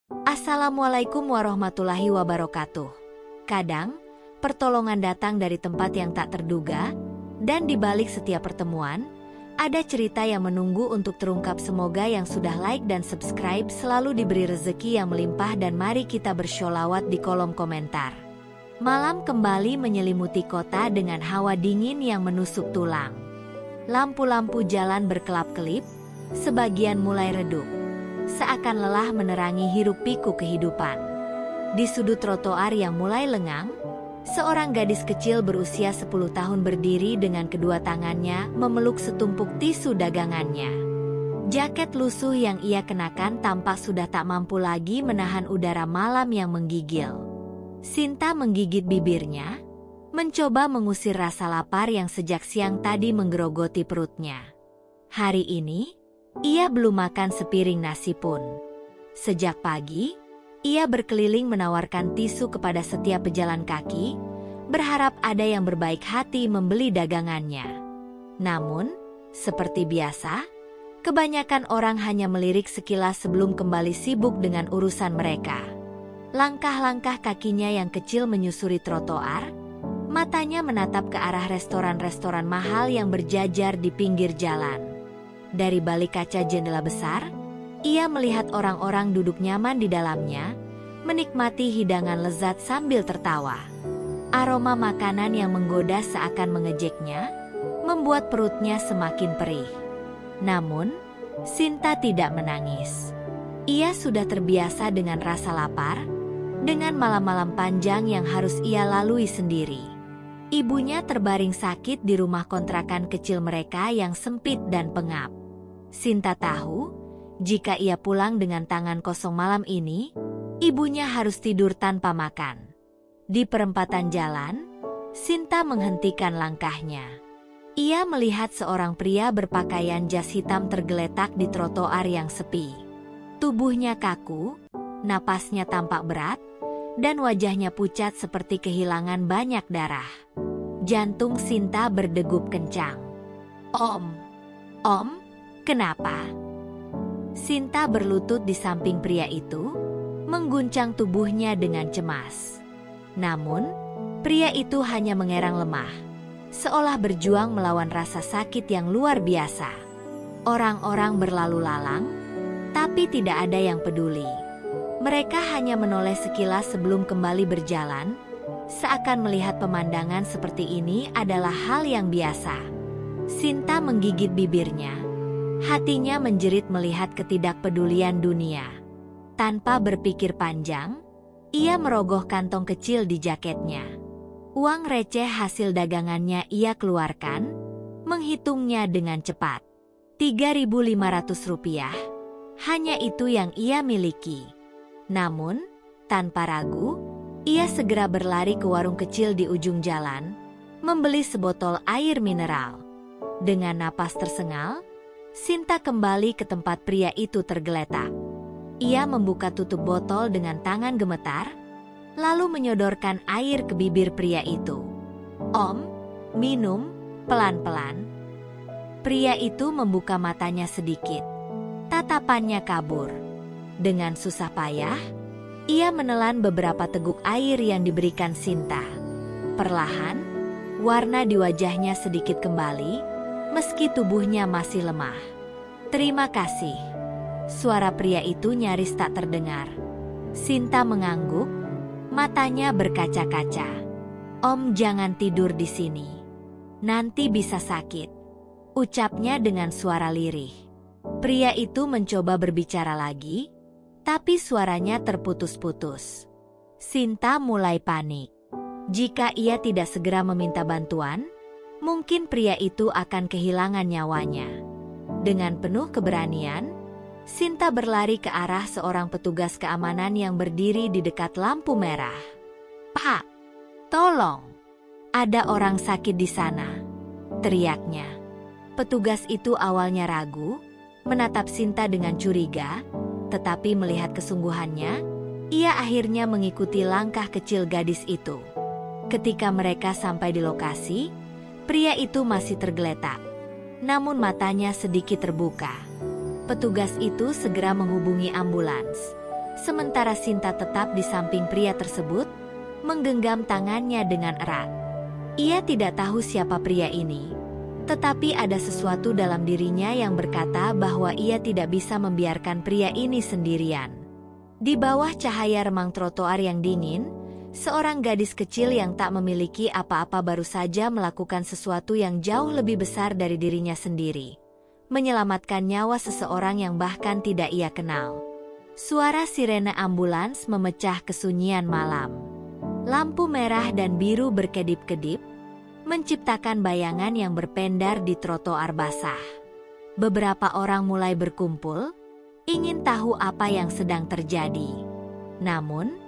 Assalamualaikum warahmatullahi wabarakatuh. Kadang, pertolongan datang dari tempat yang tak terduga, dan di balik setiap pertemuan, ada cerita yang menunggu untuk terungkap. Semoga yang sudah like dan subscribe selalu diberi rezeki yang melimpah dan mari kita bersholawat di kolom komentar. Malam kembali menyelimuti kota dengan hawa dingin yang menusuk tulang. Lampu-lampu jalan berkelap-kelip, sebagian mulai redup. Seakan lelah menerangi hiruk-pikuk kehidupan. Di sudut trotoar yang mulai lengang, seorang gadis kecil berusia 10 tahun berdiri dengan kedua tangannya memeluk setumpuk tisu dagangannya. Jaket lusuh yang ia kenakan tampak sudah tak mampu lagi menahan udara malam yang menggigil. Sinta menggigit bibirnya, mencoba mengusir rasa lapar yang sejak siang tadi menggerogoti perutnya. Hari ini, ia belum makan sepiring nasi pun. Sejak pagi, ia berkeliling menawarkan tisu kepada setiap pejalan kaki, berharap ada yang berbaik hati membeli dagangannya. Namun, seperti biasa, kebanyakan orang hanya melirik sekilas sebelum kembali sibuk dengan urusan mereka. Langkah-langkah kakinya yang kecil menyusuri trotoar, matanya menatap ke arah restoran-restoran mahal yang berjajar di pinggir jalan. Dari balik kaca jendela besar, ia melihat orang-orang duduk nyaman di dalamnya, menikmati hidangan lezat sambil tertawa. Aroma makanan yang menggoda seakan mengejeknya, membuat perutnya semakin perih. Namun, Sinta tidak menangis. Ia sudah terbiasa dengan rasa lapar, dengan malam-malam panjang yang harus ia lalui sendiri. Ibunya terbaring sakit di rumah kontrakan kecil mereka yang sempit dan pengap. Sinta tahu, jika ia pulang dengan tangan kosong malam ini, ibunya harus tidur tanpa makan. Di perempatan jalan, Sinta menghentikan langkahnya. Ia melihat seorang pria berpakaian jas hitam tergeletak di trotoar yang sepi. Tubuhnya kaku, napasnya tampak berat, dan wajahnya pucat seperti kehilangan banyak darah. Jantung Sinta berdegup kencang. Om, kenapa? Sinta berlutut di samping pria itu, mengguncang tubuhnya dengan cemas. Namun, pria itu hanya mengerang lemah, seolah berjuang melawan rasa sakit yang luar biasa. Orang-orang berlalu lalang, tapi tidak ada yang peduli. Mereka hanya menoleh sekilas sebelum kembali berjalan, seakan melihat pemandangan seperti ini adalah hal yang biasa. Sinta menggigit bibirnya. Hatinya menjerit melihat ketidakpedulian dunia. Tanpa berpikir panjang, ia merogoh kantong kecil di jaketnya. Uang receh hasil dagangannya ia keluarkan, menghitungnya dengan cepat. 3.500 rupiah, hanya itu yang ia miliki. Namun, tanpa ragu, ia segera berlari ke warung kecil di ujung jalan, membeli sebotol air mineral. Dengan napas tersengal, Sinta kembali ke tempat pria itu tergeletak. Ia membuka tutup botol dengan tangan gemetar, lalu menyodorkan air ke bibir pria itu. Om, minum, pelan-pelan. Pria itu membuka matanya sedikit. Tatapannya kabur. Dengan susah payah, ia menelan beberapa teguk air yang diberikan Sinta. Perlahan, warna di wajahnya sedikit kembali, meski tubuhnya masih lemah. Terima kasih. Suara pria itu nyaris tak terdengar. Sinta mengangguk, matanya berkaca-kaca. Om, jangan tidur di sini. Nanti bisa sakit, ucapnya dengan suara lirih. Pria itu mencoba berbicara lagi, tapi suaranya terputus-putus. Sinta mulai panik. Jika ia tidak segera meminta bantuan, mungkin pria itu akan kehilangan nyawanya. Dengan penuh keberanian, Sinta berlari ke arah seorang petugas keamanan yang berdiri di dekat lampu merah. "Pak, tolong! Ada orang sakit di sana!" teriaknya. Petugas itu awalnya ragu, menatap Sinta dengan curiga, tetapi melihat kesungguhannya, ia akhirnya mengikuti langkah kecil gadis itu. Ketika mereka sampai di lokasi, pria itu masih tergeletak, namun matanya sedikit terbuka. Petugas itu segera menghubungi ambulans. Sementara Sinta tetap di samping pria tersebut, menggenggam tangannya dengan erat. Ia tidak tahu siapa pria ini, tetapi ada sesuatu dalam dirinya yang berkata bahwa ia tidak bisa membiarkan pria ini sendirian. Di bawah cahaya remang trotoar yang dingin, seorang gadis kecil yang tak memiliki apa-apa baru saja melakukan sesuatu yang jauh lebih besar dari dirinya sendiri. Menyelamatkan nyawa seseorang yang bahkan tidak ia kenal. Suara sirene ambulans memecah kesunyian malam. Lampu merah dan biru berkedip-kedip, menciptakan bayangan yang berpendar di trotoar basah. Beberapa orang mulai berkumpul, ingin tahu apa yang sedang terjadi. Namun,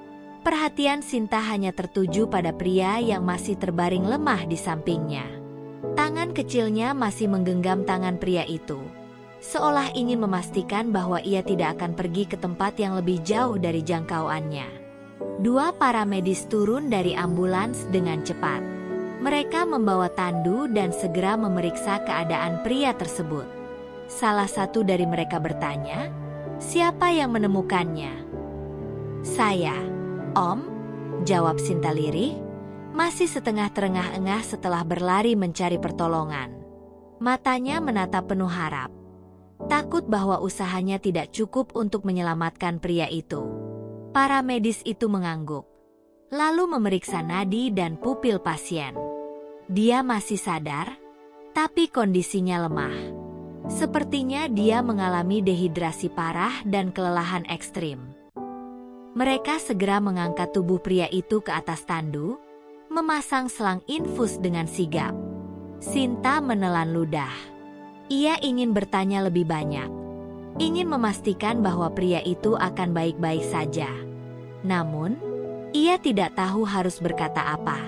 perhatian Sinta hanya tertuju pada pria yang masih terbaring lemah di sampingnya. Tangan kecilnya masih menggenggam tangan pria itu, seolah ingin memastikan bahwa ia tidak akan pergi ke tempat yang lebih jauh dari jangkauannya. Dua paramedis turun dari ambulans dengan cepat. Mereka membawa tandu dan segera memeriksa keadaan pria tersebut. Salah satu dari mereka bertanya, "Siapa yang menemukannya?" "Saya, Om," jawab Sinta lirih, masih setengah terengah-engah setelah berlari mencari pertolongan. Matanya menatap penuh harap, takut bahwa usahanya tidak cukup untuk menyelamatkan pria itu. Para medis itu mengangguk, lalu memeriksa nadi dan pupil pasien. Dia masih sadar, tapi kondisinya lemah. Sepertinya dia mengalami dehidrasi parah dan kelelahan ekstrim. Mereka segera mengangkat tubuh pria itu ke atas tandu, memasang selang infus dengan sigap. Sinta menelan ludah. Ia ingin bertanya lebih banyak, ingin memastikan bahwa pria itu akan baik-baik saja. Namun, ia tidak tahu harus berkata apa.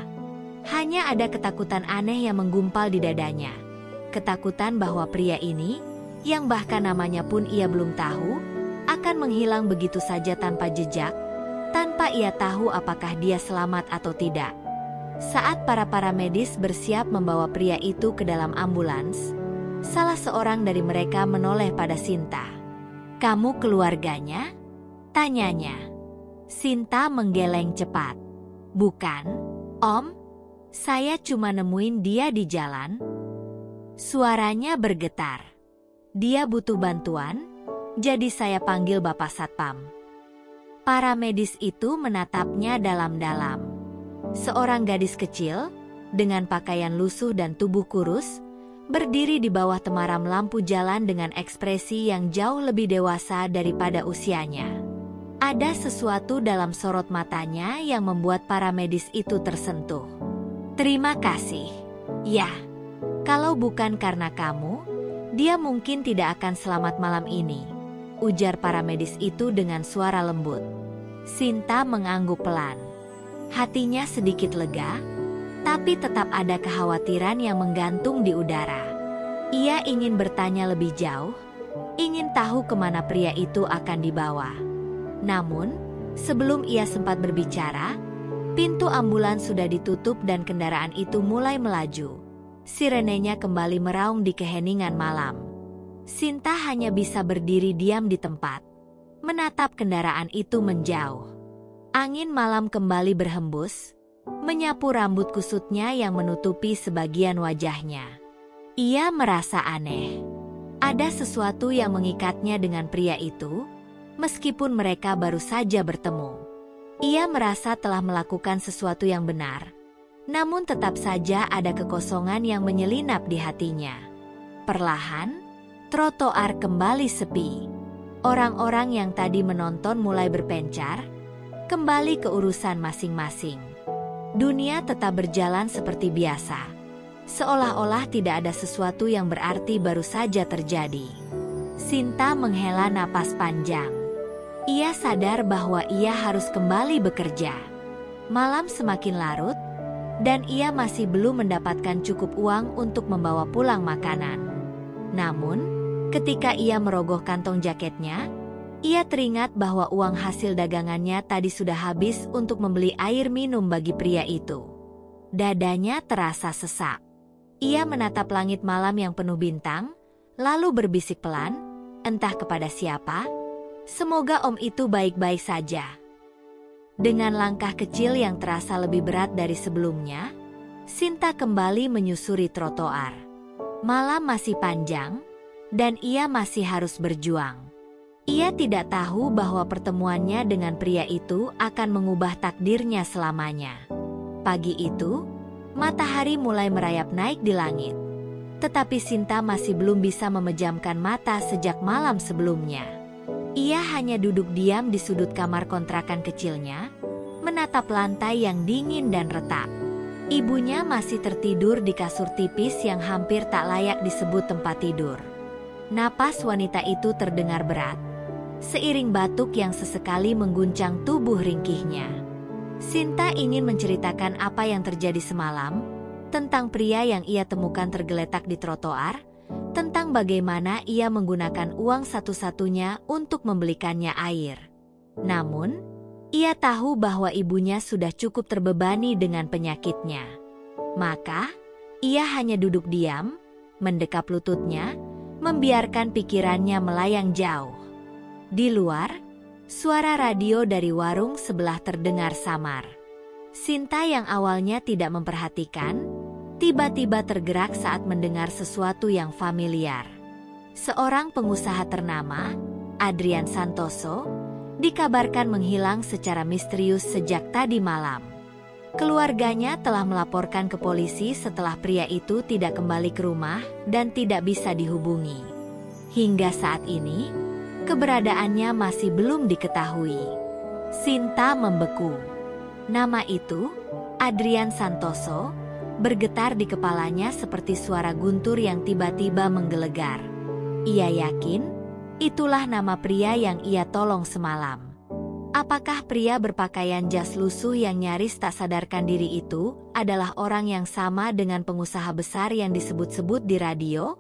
Hanya ada ketakutan aneh yang menggumpal di dadanya. Ketakutan bahwa pria ini, yang bahkan namanya pun ia belum tahu, akan menghilang begitu saja tanpa jejak, tanpa ia tahu apakah dia selamat atau tidak. Saat para paramedis bersiap membawa pria itu ke dalam ambulans, salah seorang dari mereka menoleh pada Sinta. "Kamu keluarganya?" tanyanya. Sinta menggeleng cepat. "Bukan, Om. Saya cuma nemuin dia di jalan." Suaranya bergetar. "Dia butuh bantuan, jadi saya panggil Bapak Satpam." Para medis itu menatapnya dalam-dalam. Seorang gadis kecil, dengan pakaian lusuh dan tubuh kurus, berdiri di bawah temaram lampu jalan dengan ekspresi yang jauh lebih dewasa daripada usianya. Ada sesuatu dalam sorot matanya yang membuat para medis itu tersentuh. "Terima kasih. Ya, kalau bukan karena kamu, dia mungkin tidak akan selamat malam ini," ujar para medis itu dengan suara lembut. Sinta mengangguk pelan. Hatinya sedikit lega, tapi tetap ada kekhawatiran yang menggantung di udara. Ia ingin bertanya lebih jauh, ingin tahu kemana pria itu akan dibawa. Namun, sebelum ia sempat berbicara, pintu ambulans sudah ditutup dan kendaraan itu mulai melaju. Sirenenya kembali meraung di keheningan malam. Sinta hanya bisa berdiri diam di tempat, menatap kendaraan itu menjauh. Angin malam kembali berhembus, menyapu rambut kusutnya yang menutupi sebagian wajahnya. Ia merasa aneh. Ada sesuatu yang mengikatnya dengan pria itu, meskipun mereka baru saja bertemu. Ia merasa telah melakukan sesuatu yang benar, namun tetap saja ada kekosongan yang menyelinap di hatinya. Perlahan, trotoar kembali sepi. Orang-orang yang tadi menonton mulai berpencar, kembali ke urusan masing-masing. Dunia tetap berjalan seperti biasa, seolah-olah tidak ada sesuatu yang berarti baru saja terjadi. Sinta menghela napas panjang. Ia sadar bahwa ia harus kembali bekerja. Malam semakin larut, dan ia masih belum mendapatkan cukup uang untuk membawa pulang makanan. Namun, ketika ia merogoh kantong jaketnya, ia teringat bahwa uang hasil dagangannya tadi sudah habis untuk membeli air minum bagi pria itu. Dadanya terasa sesak. Ia menatap langit malam yang penuh bintang, lalu berbisik pelan, entah kepada siapa, Semoga om itu baik-baik saja. Dengan langkah kecil yang terasa lebih berat dari sebelumnya, Sinta kembali menyusuri trotoar. Malam masih panjang, dan ia masih harus berjuang. Ia tidak tahu bahwa pertemuannya dengan pria itu akan mengubah takdirnya selamanya. Pagi itu, matahari mulai merayap naik di langit. Tetapi Sinta masih belum bisa memejamkan mata sejak malam sebelumnya. Ia hanya duduk diam di sudut kamar kontrakan kecilnya, menatap lantai yang dingin dan retak. Ibunya masih tertidur di kasur tipis yang hampir tak layak disebut tempat tidur. Napas wanita itu terdengar berat, seiring batuk yang sesekali mengguncang tubuh ringkihnya. Sinta ingin menceritakan apa yang terjadi semalam, tentang pria yang ia temukan tergeletak di trotoar, tentang bagaimana ia menggunakan uang satu-satunya untuk membelikannya air. Namun, ia tahu bahwa ibunya sudah cukup terbebani dengan penyakitnya. Maka, ia hanya duduk diam, mendekap lututnya, membiarkan pikirannya melayang jauh. Di luar, suara radio dari warung sebelah terdengar samar. Sinta yang awalnya tidak memperhatikan, tiba-tiba tergerak saat mendengar sesuatu yang familiar. Seorang pengusaha ternama, Adrian Santoso, dikabarkan menghilang secara misterius sejak tadi malam. Keluarganya telah melaporkan ke polisi setelah pria itu tidak kembali ke rumah dan tidak bisa dihubungi. Hingga saat ini, keberadaannya masih belum diketahui. Sinta membeku. Nama itu, Adrian Santoso, bergetar di kepalanya seperti suara guntur yang tiba-tiba menggelegar. Ia yakin, itulah nama pria yang ia tolong semalam. Apakah pria berpakaian jas lusuh yang nyaris tak sadarkan diri itu adalah orang yang sama dengan pengusaha besar yang disebut-sebut di radio?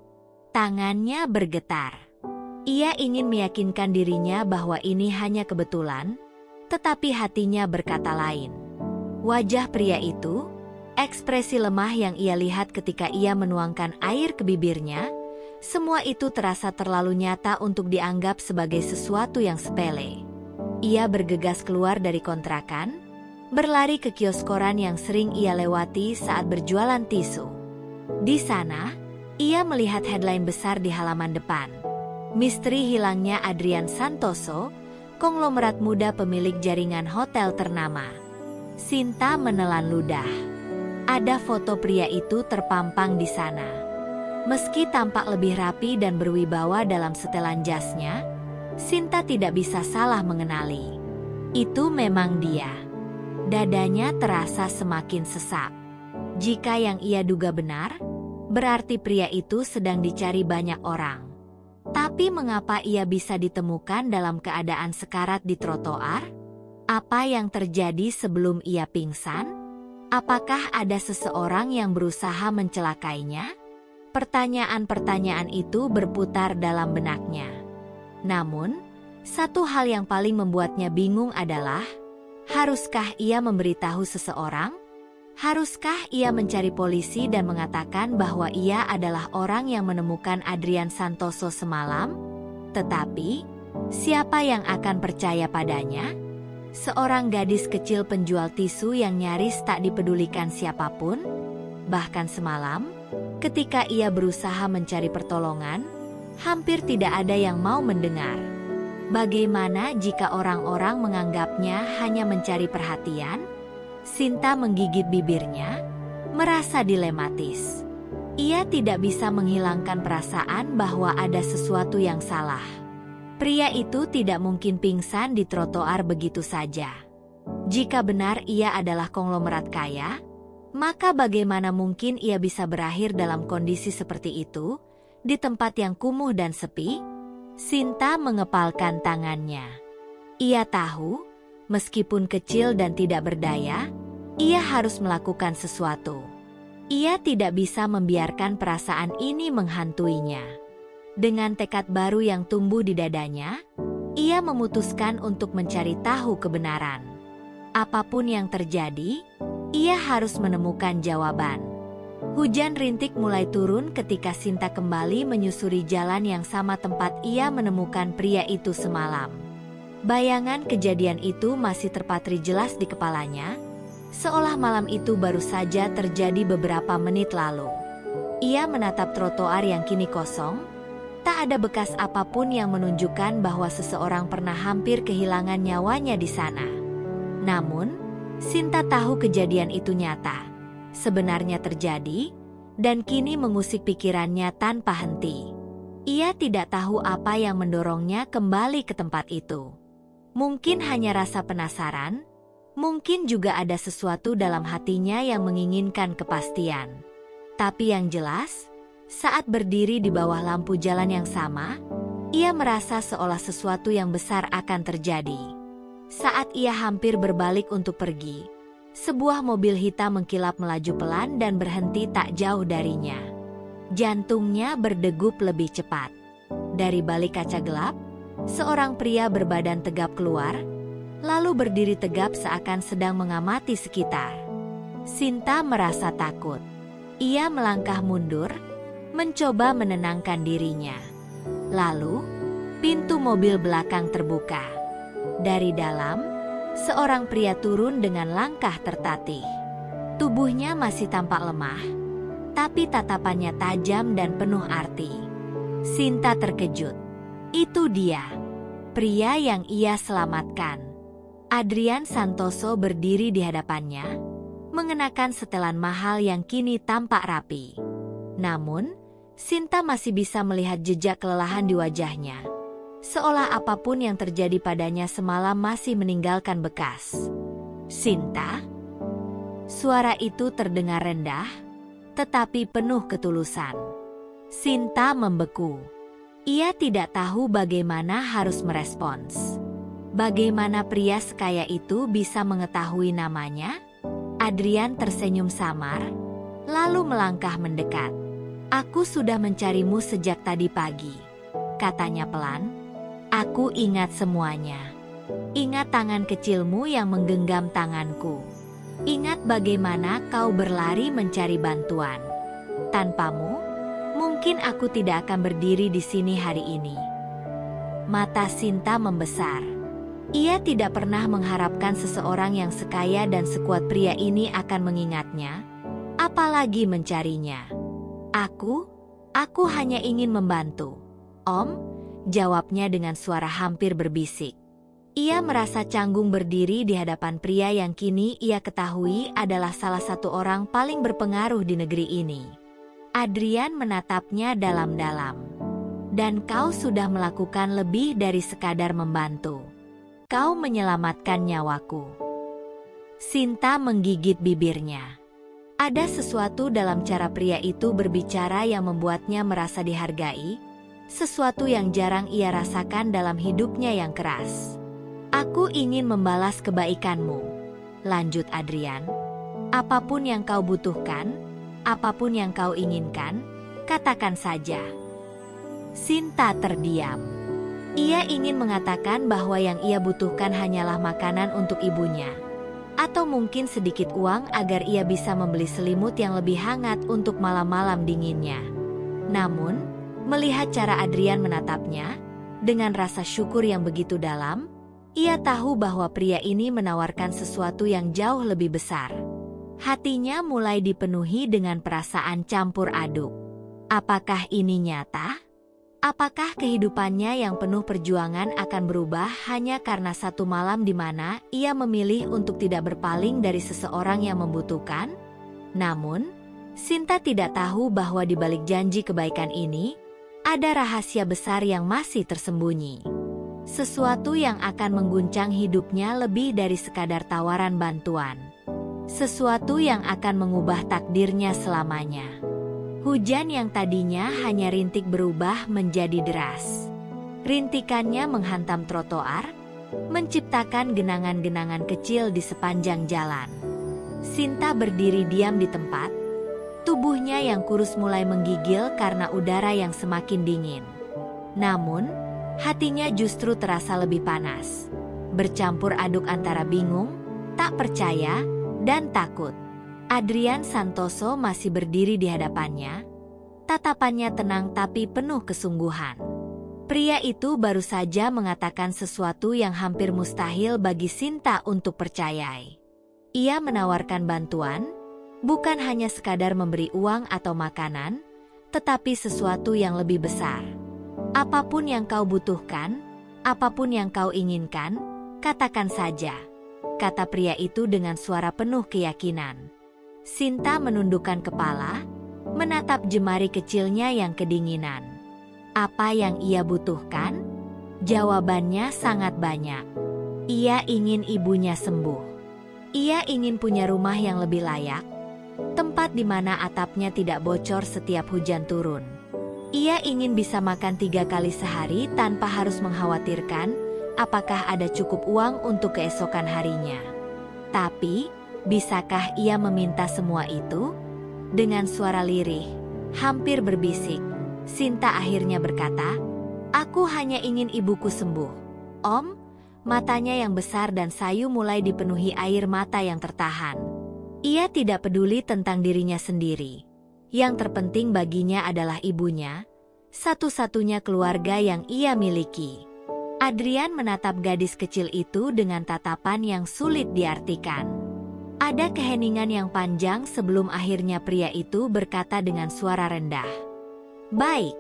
Tangannya bergetar. Ia ingin meyakinkan dirinya bahwa ini hanya kebetulan, tetapi hatinya berkata lain. Wajah pria itu, ekspresi lemah yang ia lihat ketika ia menuangkan air ke bibirnya, semua itu terasa terlalu nyata untuk dianggap sebagai sesuatu yang sepele. Ia bergegas keluar dari kontrakan, berlari ke kios koran yang sering ia lewati saat berjualan tisu. Di sana, ia melihat headline besar di halaman depan. Misteri hilangnya Adrian Santoso, konglomerat muda pemilik jaringan hotel ternama. Sinta menelan ludah. Ada foto pria itu terpampang di sana. Meski tampak lebih rapi dan berwibawa dalam setelan jasnya, Sinta tidak bisa salah mengenali. Itu memang dia. Dadanya terasa semakin sesak. Jika yang ia duga benar, berarti pria itu sedang dicari banyak orang. Tapi mengapa ia bisa ditemukan dalam keadaan sekarat di trotoar? Apa yang terjadi sebelum ia pingsan? Apakah ada seseorang yang berusaha mencelakainya? Pertanyaan-pertanyaan itu berputar dalam benaknya. Namun, satu hal yang paling membuatnya bingung adalah, haruskah ia memberitahu seseorang? Haruskah ia mencari polisi dan mengatakan bahwa ia adalah orang yang menemukan Adrian Santoso semalam? Tetapi, siapa yang akan percaya padanya? Seorang gadis kecil penjual tisu yang nyaris tak dipedulikan siapapun? Bahkan semalam, ketika ia berusaha mencari pertolongan, hampir tidak ada yang mau mendengar. Bagaimana jika orang-orang menganggapnya hanya mencari perhatian? Sinta menggigit bibirnya, merasa dilematis. Ia tidak bisa menghilangkan perasaan bahwa ada sesuatu yang salah. Pria itu tidak mungkin pingsan di trotoar begitu saja. Jika benar ia adalah konglomerat kaya, maka bagaimana mungkin ia bisa berakhir dalam kondisi seperti itu, di tempat yang kumuh dan sepi? Sinta mengepalkan tangannya. Ia tahu, meskipun kecil dan tidak berdaya, ia harus melakukan sesuatu. Ia tidak bisa membiarkan perasaan ini menghantuinya. Dengan tekad baru yang tumbuh di dadanya, ia memutuskan untuk mencari tahu kebenaran. Apapun yang terjadi, ia harus menemukan jawaban. Hujan rintik mulai turun ketika Sinta kembali menyusuri jalan yang sama tempat ia menemukan pria itu semalam. Bayangan kejadian itu masih terpatri jelas di kepalanya, seolah malam itu baru saja terjadi beberapa menit lalu. Ia menatap trotoar yang kini kosong, tak ada bekas apapun yang menunjukkan bahwa seseorang pernah hampir kehilangan nyawanya di sana. Namun, Sinta tahu kejadian itu nyata, sebenarnya terjadi, dan kini mengusik pikirannya tanpa henti. Ia tidak tahu apa yang mendorongnya kembali ke tempat itu. Mungkin hanya rasa penasaran, mungkin juga ada sesuatu dalam hatinya yang menginginkan kepastian. Tapi yang jelas, saat berdiri di bawah lampu jalan yang sama, ia merasa seolah sesuatu yang besar akan terjadi. Saat ia hampir berbalik untuk pergi, sebuah mobil hitam mengkilap melaju pelan dan berhenti tak jauh darinya. Jantungnya berdegup lebih cepat. Dari balik kaca gelap, seorang pria berbadan tegap keluar, lalu berdiri tegap seakan sedang mengamati sekitar. Sinta merasa takut. Ia melangkah mundur, mencoba menenangkan dirinya. Lalu, pintu mobil belakang terbuka. Dari dalam, seorang pria turun dengan langkah tertatih. Tubuhnya masih tampak lemah, tapi tatapannya tajam dan penuh arti. Sinta terkejut. Itu dia, pria yang ia selamatkan. Adrian Santoso berdiri di hadapannya, mengenakan setelan mahal yang kini tampak rapi. Namun, Sinta masih bisa melihat jejak kelelahan di wajahnya. Seolah apapun yang terjadi padanya semalam masih meninggalkan bekas. Sinta? Suara itu terdengar rendah, tetapi penuh ketulusan. Sinta membeku. Ia tidak tahu bagaimana harus merespons. Bagaimana pria sekaya itu bisa mengetahui namanya? Adrian tersenyum samar, lalu melangkah mendekat. "Aku sudah mencarimu sejak tadi pagi," katanya pelan. "Aku ingat semuanya. Ingat tangan kecilmu yang menggenggam tanganku. Ingat bagaimana kau berlari mencari bantuan. Tanpamu, mungkin aku tidak akan berdiri di sini hari ini." Mata Sinta membesar. Ia tidak pernah mengharapkan seseorang yang sekaya dan sekuat pria ini akan mengingatnya, apalagi mencarinya. Aku hanya ingin membantu, Om," jawabnya dengan suara hampir berbisik. Ia merasa canggung berdiri di hadapan pria yang kini ia ketahui adalah salah satu orang paling berpengaruh di negeri ini. Adrian menatapnya dalam-dalam. "Dan kau sudah melakukan lebih dari sekadar membantu. Kau menyelamatkan nyawaku." Sinta menggigit bibirnya. Ada sesuatu dalam cara pria itu berbicara yang membuatnya merasa dihargai, sesuatu yang jarang ia rasakan dalam hidupnya yang keras. "Aku ingin membalas kebaikanmu," lanjut Adrian. "Apapun yang kau butuhkan, apapun yang kau inginkan, katakan saja." Sinta terdiam. Ia ingin mengatakan bahwa yang ia butuhkan hanyalah makanan untuk ibunya, atau mungkin sedikit uang agar ia bisa membeli selimut yang lebih hangat untuk malam-malam dinginnya. Namun, melihat cara Adrian menatapnya, dengan rasa syukur yang begitu dalam, ia tahu bahwa pria ini menawarkan sesuatu yang jauh lebih besar. Hatinya mulai dipenuhi dengan perasaan campur aduk. Apakah ini nyata? Apakah kehidupannya yang penuh perjuangan akan berubah hanya karena satu malam di mana ia memilih untuk tidak berpaling dari seseorang yang membutuhkan? Namun, Sinta tidak tahu bahwa di balik janji kebaikan ini, ada rahasia besar yang masih tersembunyi. Sesuatu yang akan mengguncang hidupnya lebih dari sekadar tawaran bantuan. Sesuatu yang akan mengubah takdirnya selamanya. Hujan yang tadinya hanya rintik berubah menjadi deras. Rintikannya menghantam trotoar, menciptakan genangan-genangan kecil di sepanjang jalan. Sinta berdiri diam di tempat, tubuhnya yang kurus mulai menggigil karena udara yang semakin dingin. Namun, hatinya justru terasa lebih panas, bercampur aduk antara bingung, tak percaya, dan takut. Adrian Santoso masih berdiri di hadapannya, tatapannya tenang tapi penuh kesungguhan. Pria itu baru saja mengatakan sesuatu yang hampir mustahil bagi Sinta untuk percayai. Ia menawarkan bantuan, bukan hanya sekadar memberi uang atau makanan, tetapi sesuatu yang lebih besar. Apapun yang kau butuhkan, apapun yang kau inginkan, katakan saja, kata pria itu dengan suara penuh keyakinan. Sinta menundukkan kepala, menatap jemari kecilnya yang kedinginan. Apa yang ia butuhkan? Jawabannya sangat banyak. Ia ingin ibunya sembuh. Ia ingin punya rumah yang lebih layak, tempat di mana atapnya tidak bocor setiap hujan turun. Ia ingin bisa makan 3 kali sehari tanpa harus mengkhawatirkan apakah ada cukup uang untuk keesokan harinya. Tapi, bisakah ia meminta semua itu? Dengan suara lirih, hampir berbisik, Sinta akhirnya berkata, "Aku hanya ingin ibuku sembuh." Om, matanya yang besar dan sayu mulai dipenuhi air mata yang tertahan. Ia tidak peduli tentang dirinya sendiri. Yang terpenting baginya adalah ibunya, satu-satunya keluarga yang ia miliki. Adrian menatap gadis kecil itu dengan tatapan yang sulit diartikan. Ada keheningan yang panjang sebelum akhirnya pria itu berkata dengan suara rendah, "Baik,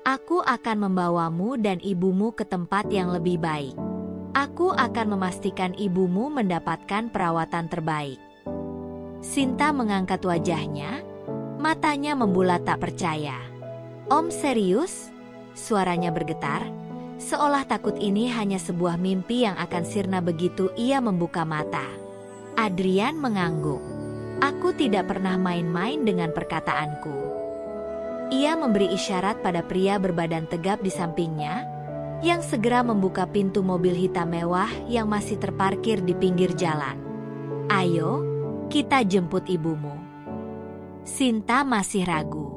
aku akan membawamu dan ibumu ke tempat yang lebih baik. Aku akan memastikan ibumu mendapatkan perawatan terbaik." Sinta mengangkat wajahnya, matanya membulat tak percaya. "Om serius?" Suaranya bergetar, seolah takut ini hanya sebuah mimpi yang akan sirna begitu ia membuka mata. Adrian mengangguk. "Aku tidak pernah main-main dengan perkataanku." Ia memberi isyarat pada pria berbadan tegap di sampingnya, yang segera membuka pintu mobil hitam mewah yang masih terparkir di pinggir jalan. "Ayo, kita jemput ibumu." Sinta masih ragu.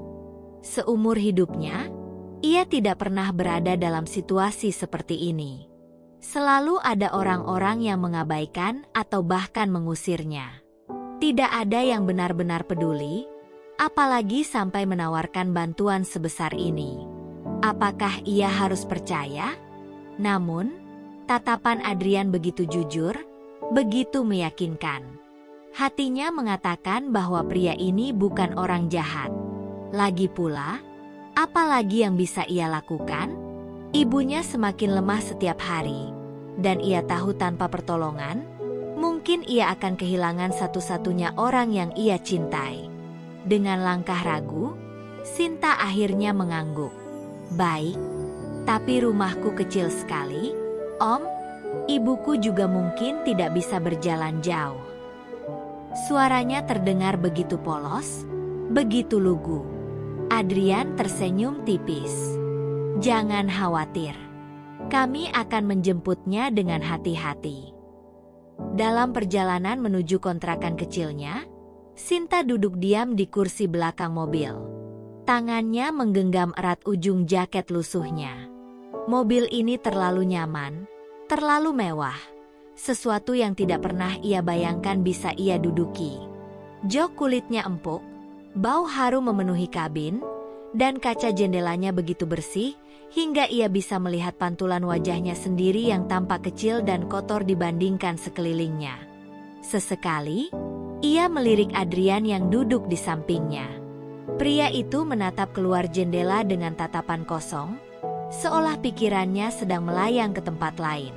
Seumur hidupnya, ia tidak pernah berada dalam situasi seperti ini. Selalu ada orang-orang yang mengabaikan atau bahkan mengusirnya. Tidak ada yang benar-benar peduli, apalagi sampai menawarkan bantuan sebesar ini. Apakah ia harus percaya? Namun, tatapan Adrian begitu jujur, begitu meyakinkan. Hatinya mengatakan bahwa pria ini bukan orang jahat. Lagi pula, apalagi yang bisa ia lakukan? Ibunya semakin lemah setiap hari, dan ia tahu tanpa pertolongan, mungkin ia akan kehilangan satu-satunya orang yang ia cintai. Dengan langkah ragu, Sinta akhirnya mengangguk. "Baik, tapi rumahku kecil sekali, Om. Ibuku juga mungkin tidak bisa berjalan jauh." Suaranya terdengar begitu polos, begitu lugu. Adrian tersenyum tipis. "Jangan khawatir. Kami akan menjemputnya dengan hati-hati." Dalam perjalanan menuju kontrakan kecilnya, Sinta duduk diam di kursi belakang mobil. Tangannya menggenggam erat ujung jaket lusuhnya. Mobil ini terlalu nyaman, terlalu mewah. Sesuatu yang tidak pernah ia bayangkan bisa ia duduki. Jok kulitnya empuk, bau harum memenuhi kabin, dan kaca jendelanya begitu bersih, hingga ia bisa melihat pantulan wajahnya sendiri yang tampak kecil dan kotor dibandingkan sekelilingnya. Sesekali, ia melirik Adrian yang duduk di sampingnya. Pria itu menatap keluar jendela dengan tatapan kosong, seolah pikirannya sedang melayang ke tempat lain.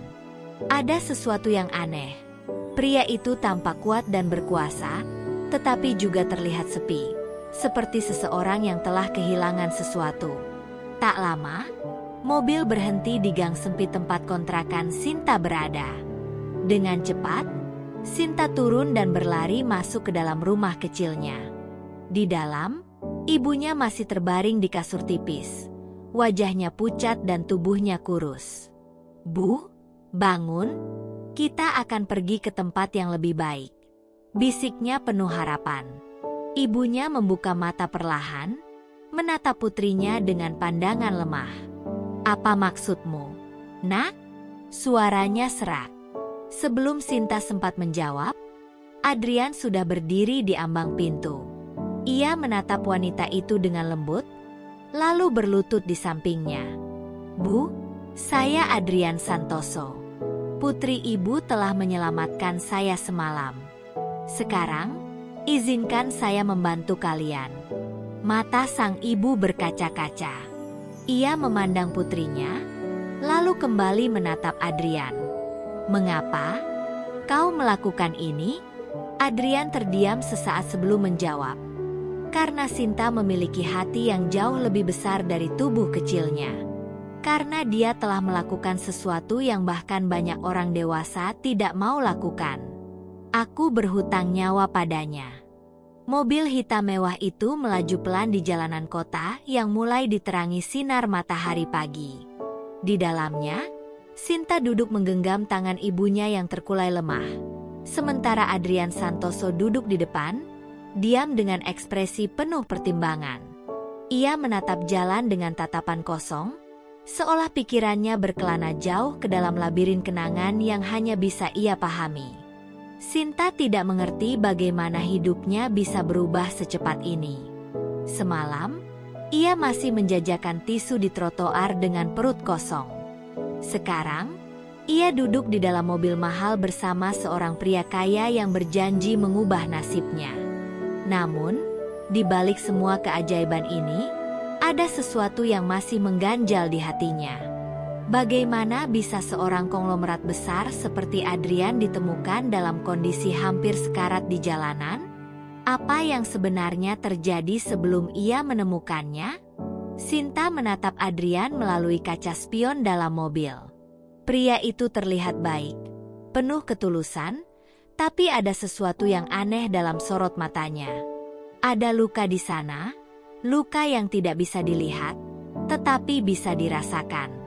Ada sesuatu yang aneh. Pria itu tampak kuat dan berkuasa, tetapi juga terlihat sepi, seperti seseorang yang telah kehilangan sesuatu. Tak lama, mobil berhenti di gang sempit tempat kontrakan Sinta berada. Dengan cepat, Sinta turun dan berlari masuk ke dalam rumah kecilnya. Di dalam, ibunya masih terbaring di kasur tipis. Wajahnya pucat dan tubuhnya kurus. "Bu, bangun. Kita akan pergi ke tempat yang lebih baik," bisiknya penuh harapan. Ibunya membuka mata perlahan, menatap putrinya dengan pandangan lemah. "Apa maksudmu, Nak?" Suaranya serak. Sebelum Sinta sempat menjawab, Adrian sudah berdiri di ambang pintu. Ia menatap wanita itu dengan lembut, lalu berlutut di sampingnya. Bu, saya Adrian Santoso. Putri ibu telah menyelamatkan saya semalam. Sekarang, izinkan saya membantu kalian. Mata sang ibu berkaca-kaca. Ia memandang putrinya, lalu kembali menatap Adrian. Mengapa kau melakukan ini? Adrian terdiam sesaat sebelum menjawab. Karena Sinta memiliki hati yang jauh lebih besar dari tubuh kecilnya. Karena dia telah melakukan sesuatu yang bahkan banyak orang dewasa tidak mau lakukan. Aku berhutang nyawa padanya. Mobil hitam mewah itu melaju pelan di jalanan kota yang mulai diterangi sinar matahari pagi. Di dalamnya, Sinta duduk menggenggam tangan ibunya yang terkulai lemah. Sementara Adrian Santoso duduk di depan, diam dengan ekspresi penuh pertimbangan. Ia menatap jalan dengan tatapan kosong, seolah pikirannya berkelana jauh ke dalam labirin kenangan yang hanya bisa ia pahami. Sinta tidak mengerti bagaimana hidupnya bisa berubah secepat ini. Semalam, ia masih menjajakan tisu di trotoar dengan perut kosong. Sekarang, ia duduk di dalam mobil mahal bersama seorang pria kaya yang berjanji mengubah nasibnya. Namun, di balik semua keajaiban ini, ada sesuatu yang masih mengganjal di hatinya. Bagaimana bisa seorang konglomerat besar seperti Adrian ditemukan dalam kondisi hampir sekarat di jalanan? Apa yang sebenarnya terjadi sebelum ia menemukannya? Sinta menatap Adrian melalui kaca spion dalam mobil. Pria itu terlihat baik, penuh ketulusan, tapi ada sesuatu yang aneh dalam sorot matanya. Ada luka di sana, luka yang tidak bisa dilihat, tetapi bisa dirasakan.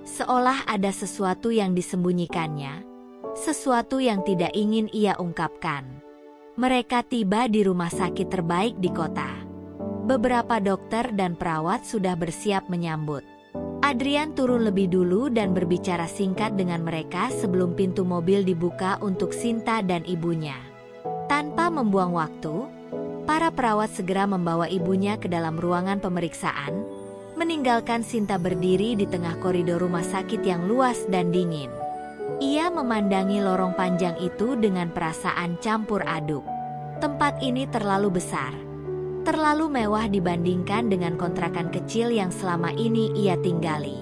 Seolah ada sesuatu yang disembunyikannya, sesuatu yang tidak ingin ia ungkapkan. Mereka tiba di rumah sakit terbaik di kota. Beberapa dokter dan perawat sudah bersiap menyambut. Adrian turun lebih dulu dan berbicara singkat dengan mereka sebelum pintu mobil dibuka untuk Sinta dan ibunya. Tanpa membuang waktu, para perawat segera membawa ibunya ke dalam ruangan pemeriksaan, meninggalkan Sinta berdiri di tengah koridor rumah sakit yang luas dan dingin. Ia memandangi lorong panjang itu dengan perasaan campur aduk. Tempat ini terlalu besar, terlalu mewah dibandingkan dengan kontrakan kecil yang selama ini ia tinggali.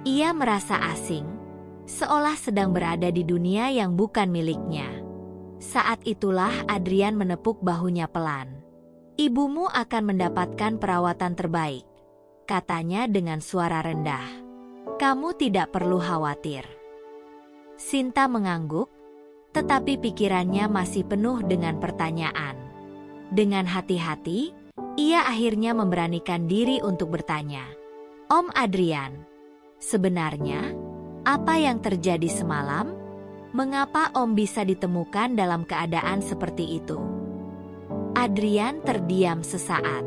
Ia merasa asing, seolah sedang berada di dunia yang bukan miliknya. Saat itulah Adrian menepuk bahunya pelan. "Ibumu akan mendapatkan perawatan terbaik," katanya dengan suara rendah. "Kamu tidak perlu khawatir." Sinta mengangguk, tetapi pikirannya masih penuh dengan pertanyaan. Dengan hati-hati, ia akhirnya memberanikan diri untuk bertanya, "Om Adrian, sebenarnya apa yang terjadi semalam? Mengapa Om bisa ditemukan dalam keadaan seperti itu?" Adrian terdiam sesaat.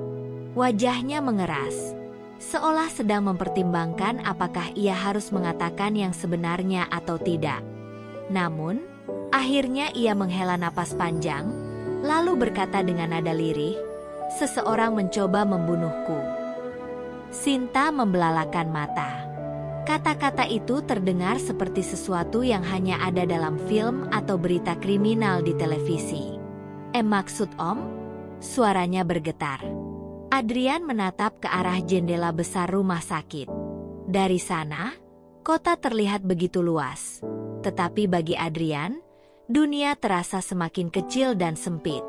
Wajahnya mengeras, seolah sedang mempertimbangkan apakah ia harus mengatakan yang sebenarnya atau tidak. Namun, akhirnya ia menghela napas panjang, lalu berkata dengan nada lirih, "Seseorang mencoba membunuhku." Sinta membelalakan mata. Kata-kata itu terdengar seperti sesuatu yang hanya ada dalam film atau berita kriminal di televisi. Maksud Om?" Suaranya bergetar. Adrian menatap ke arah jendela besar rumah sakit. Dari sana, kota terlihat begitu luas. Tetapi bagi Adrian, dunia terasa semakin kecil dan sempit.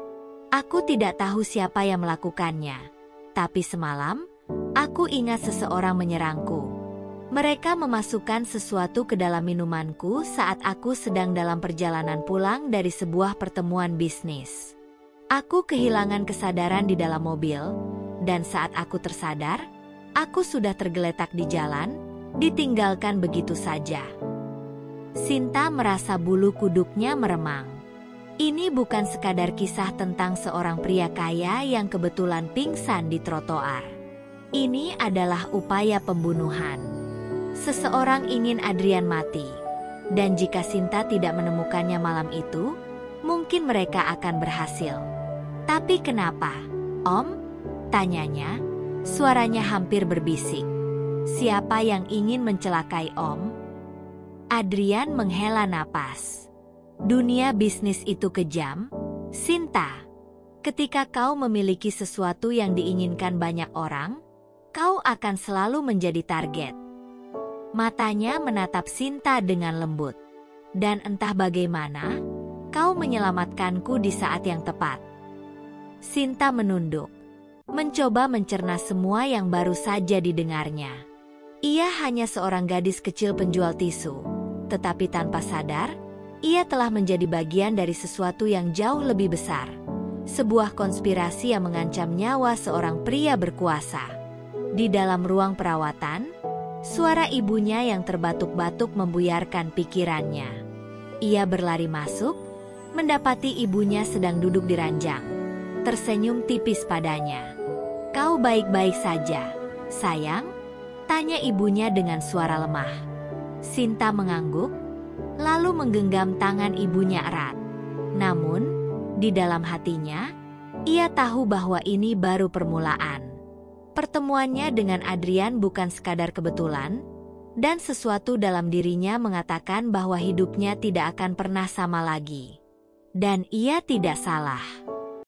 "Aku tidak tahu siapa yang melakukannya. Tapi semalam, aku ingat seseorang menyerangku. Mereka memasukkan sesuatu ke dalam minumanku saat aku sedang dalam perjalanan pulang dari sebuah pertemuan bisnis. Aku kehilangan kesadaran di dalam mobil, dan saat aku tersadar, aku sudah tergeletak di jalan, ditinggalkan begitu saja." Sinta merasa bulu kuduknya meremang. Ini bukan sekadar kisah tentang seorang pria kaya yang kebetulan pingsan di trotoar. Ini adalah upaya pembunuhan. Seseorang ingin Adrian mati, dan jika Sinta tidak menemukannya malam itu, mungkin mereka akan berhasil. "Tapi kenapa, Om?" tanyanya, suaranya hampir berbisik. Siapa yang ingin mencelakai Om? Adrian menghela napas. Dunia bisnis itu kejam, Sinta. Ketika kau memiliki sesuatu yang diinginkan banyak orang, kau akan selalu menjadi target. Matanya menatap Sinta dengan lembut. Dan entah bagaimana, kau menyelamatkanku di saat yang tepat. Sinta menunduk, mencoba mencerna semua yang baru saja didengarnya. Ia hanya seorang gadis kecil penjual tisu, tetapi tanpa sadar, ia telah menjadi bagian dari sesuatu yang jauh lebih besar. Sebuah konspirasi yang mengancam nyawa seorang pria berkuasa. Di dalam ruang perawatan, suara ibunya yang terbatuk-batuk membuyarkan pikirannya. Ia berlari masuk, mendapati ibunya sedang duduk di ranjang. Tersenyum tipis padanya. "Kau baik-baik saja, sayang?" tanya ibunya dengan suara lemah. Sinta mengangguk, lalu menggenggam tangan ibunya erat. Namun, di dalam hatinya, ia tahu bahwa ini baru permulaan. Pertemuannya dengan Adrian bukan sekadar kebetulan, dan sesuatu dalam dirinya mengatakan bahwa hidupnya tidak akan pernah sama lagi. Dan ia tidak salah.